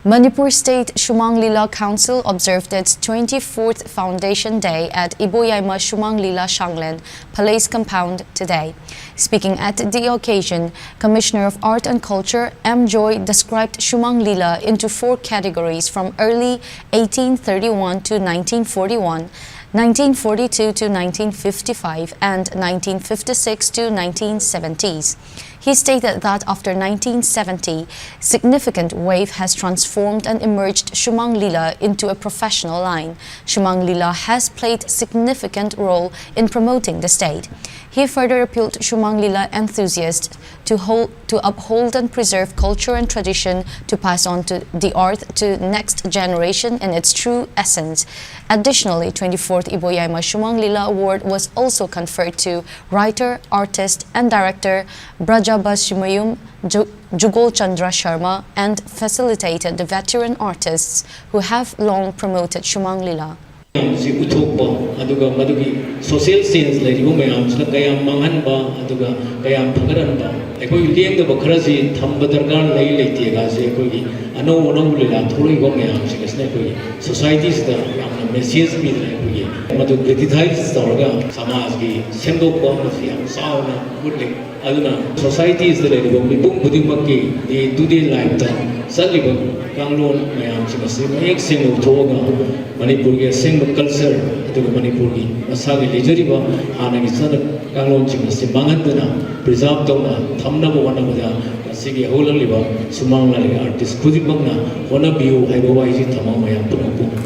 Manipur State Shumang Leela Council observed its 24th Foundation Day at Iboyaima Shumang Leela Shanglen Palace Compound today. Speaking at the occasion, Commissioner of Art and Culture M. Joy described Shumang Leela into four categories from early 1831 to 1941, 1942 to 1955 and 1956 to 1970s. He stated that after 1970, significant wave has transformed and emerged Shumang Leela into a professional line. Shumang Leela has played significant role in promoting the state. He further appealed to Shumang Leela enthusiasts to uphold and preserve culture and tradition, to pass on to the art to next generation in its true essence. Additionally, 24th Iboyaima Shumang Leela Award was also conferred to writer, artist and director Shumayum Jugol Chandra Sharma and facilitated the veteran artists who have long promoted Shumang Leela. Social scenes like Kayam Manganba, Kayam Pagaranba, Equiliang the Bokrasi, Tambadargan, Lay Tiagazi, I know one of Lila, Turi Gomeam, societies that messages me like Madu Gritized Storga, Samaski, Sendo Bomafia, Sauna, Woodley, Aduna, societies that are Budimaki, the Dudi lifetime, Saliban, Kanglon, Mayam, make sing of Toga, Manipuri, sing of culture, to Manipuri, Masagi Lijariba, Hanagisana, Kanglon Chimas, Mangatana, preserved Dona, Tamna Wanamada, Sigi Hola Liba, Sumang artist, Kudibana, Wanabu, Haibawaji, Tamamaya, Punapu.